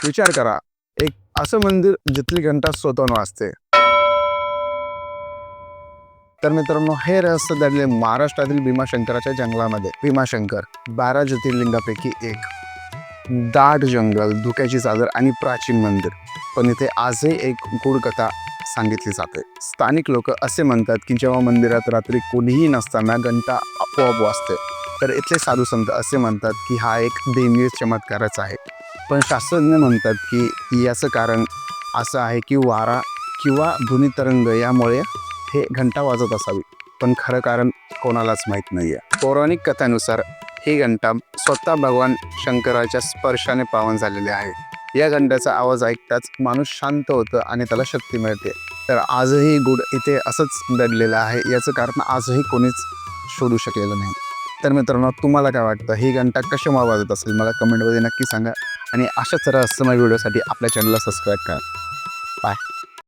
विचार करा, एक असं मंदिर जिथली घंटा स्वतःहून वाजते. तर मित्रांनो, हे रहस्य दडले महाराष्ट्रातील भीमाशंकराच्या जंगलामध्ये. भीमाशंकर 12 ज्योतिर्लिंगापैकी एक. दाट जंगल, धुक्याची चादर आणि प्राचीन मंदिर. पण इथे आजही एक गूढ कथा सांगितली जाते. स्थानिक लोक असे म्हणतात की जेव्हा मंदिरात रात्री कोणीही नसताना घंटा आपोआप वाजते, तर इथले साधू संत असे म्हणतात की हा एक देवीय चमत्कारच आहे. पण शास्त्रज्ञ म्हणतात की याचं कारण असं आहे की वारा किंवा ध्वनितरंग यामुळे हे घंटा वाजत असावी. पण खरं कारण कोणालाच माहीत नाही आहे. पौराणिक कथानुसार ही घंटा स्वतः भगवान शंकराच्या स्पर्शाने पावन झालेले आहे. या घंट्याचा आवाज ऐकताच माणूस शांत होतं आणि त्याला शक्ती मिळते. तर आजही गुड इथे असंच दडलेलं आहे. याचं कारण आजही कोणीच शोधू शकलेलं नाही. तर मित्रांनो, तुम्हाला काय वाटतं, ही घंटा कशामुळे वाजत असेल? मला कमेंटमध्ये नक्की सांगा आणि अशाच रहस्यमय व्हिडिओसाठी आपल्या चॅनलला सबस्क्राईब करा. बाय.